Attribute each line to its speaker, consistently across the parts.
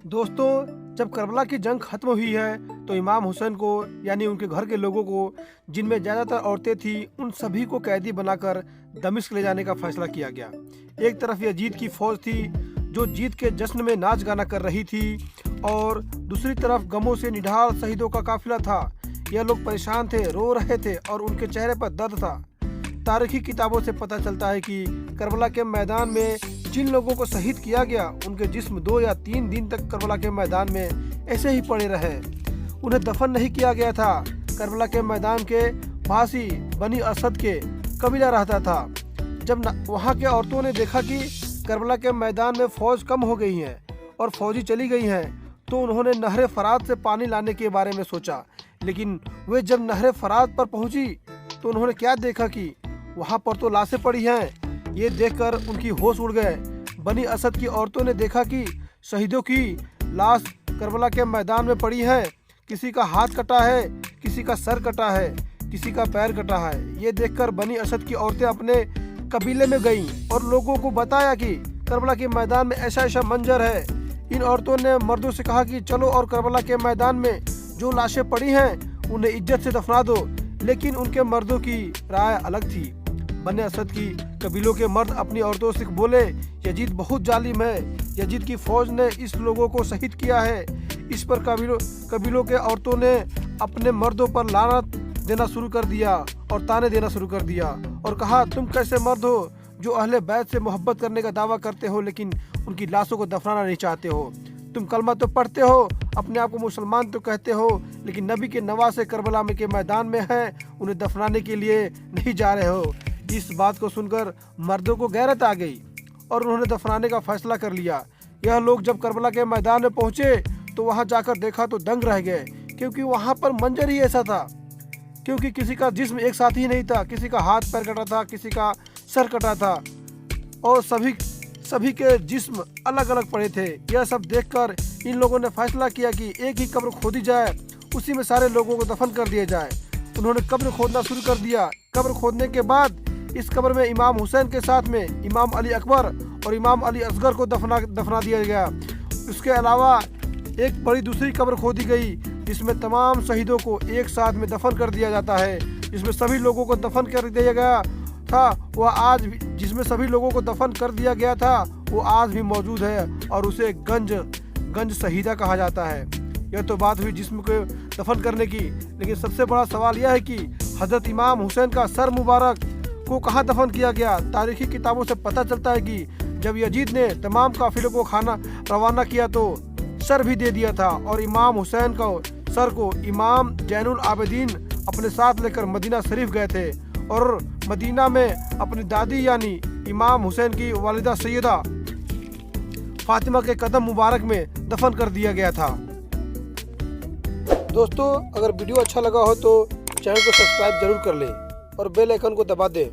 Speaker 1: दोस्तों, जब करबला की जंग खत्म हुई है तो इमाम हुसैन को यानी उनके घर के लोगों को, जिनमें ज़्यादातर औरतें थी, उन सभी को कैदी बनाकर दमिश्क ले जाने का फैसला किया गया। एक तरफ यजीद की फौज थी जो जीत के जश्न में नाच गाना कर रही थी और दूसरी तरफ गमों से निढाल शहीदों का काफिला था। यह लोग परेशान थे, रो रहे थे और उनके चेहरे पर दर्द था। तारीखी किताबों से पता चलता है कि करबला के मैदान में जिन लोगों को शहीद किया गया, उनके जिस्म 2 या 3 दिन तक करबला के मैदान में ऐसे ही पड़े रहे। उन्हें दफन नहीं किया गया था। करबला के मैदान के पास ही बनी असद के कबीला रहता था। जब वहां के औरतों ने देखा कि करबला के मैदान में फौज कम हो गई है और फौजी चली गई हैं, तो उन्होंने नहर फरात से पानी लाने के बारे में सोचा। लेकिन वे जब नहर फरात पर पहुंची तो उन्होंने क्या देखा कि वहां पर तो लाशें पड़ी हैं। ये देखकर उनकी होश उड़ गए। बनी असद की औरतों ने देखा कि शहीदों की लाश करबला के मैदान में पड़ी है। किसी का हाथ कटा है, किसी का सर कटा है, किसी का पैर कटा है। ये देखकर बनी असद की औरतें अपने कबीले में गईं और लोगों को बताया कि करबला के मैदान में ऐसा ऐसा मंजर है। इन औरतों ने मर्दों से कहा कि चलो और करबला के मैदान में जो लाशें पड़ी हैं उन्हें इज्जत से दफना दो। लेकिन उनके मर्दों की राय अलग थी। बनी असद की कबीलों के मर्द अपनी औरतों से बोले, यजीद बहुत जालिम है। यजीद की फौज ने इस लोगों को शहीद किया है। इस पर कबीलों के औरतों ने अपने मर्दों पर लानत देना शुरू कर दिया और ताने देना शुरू कर दिया और कहा, तुम कैसे मर्द हो जो अहले बैत से मोहब्बत करने का दावा करते हो लेकिन उनकी लाशों को दफनाना नहीं चाहते हो। तुम कलमा तो पढ़ते हो, अपने आप को मुसलमान तो कहते हो, लेकिन नबी के नवासे करबला में के मैदान में हैं, उन्हें दफनाने के लिए नहीं जा रहे हो। इस बात को सुनकर मर्दों को गैरत आ गई और उन्होंने दफनाने का फैसला कर लिया। यह लोग जब करबला के मैदान में पहुंचे तो वहां जाकर देखा तो दंग रह गए, क्योंकि वहां पर मंजर ही ऐसा था। क्योंकि किसी का जिस्म एक साथ ही नहीं था, किसी का हाथ पैर कटा था, किसी का सर कटा था और सभी के जिस्म अलग अलग पड़े थे। यह सब देखकर इन लोगों ने फैसला किया कि एक ही कब्र खोदी जाए, उसी में सारे लोगों को दफन कर दिया जाए। उन्होंने कब्र खोदना शुरू कर दिया। कब्र खोदने के बाद इस कब्र में इमाम हुसैन के साथ में इमाम अली अकबर और इमाम अली असगर को दफना दिया गया। उसके अलावा एक बड़ी दूसरी कब्र खोदी गई जिसमें तमाम शहीदों को एक साथ में दफन कर दिया जाता है। जिसमें सभी लोगों को दफन कर दिया गया था वो आज भी मौजूद है और उसे गंज शहीदा कहा जाता है। यह तो बात हुई जिस्म को दफन करने की, लेकिन सबसे बड़ा सवाल यह है कि हजरत इमाम हुसैन का सर मुबारक को कहाँ दफन किया गया। तारीखी किताबों से पता चलता है कि जब यजीद ने तमाम काफिलों को खाना रवाना किया तो सर भी दे दिया था और इमाम हुसैन का सर को इमाम जैनुल आबिदीन अपने साथ लेकर मदीना शरीफ गए थे और मदीना में अपनी दादी यानी इमाम हुसैन की वालिदा सैयदा फातिमा के कदम मुबारक में दफन कर दिया गया था। दोस्तों, अगर वीडियो अच्छा लगा हो तो चैनल को सब्सक्राइब जरूर कर लें और बेल आइकन को दबा दें।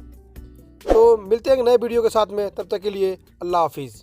Speaker 1: तो मिलते हैं एक नए वीडियो के साथ में, तब तक के लिए अल्लाह हाफिज़।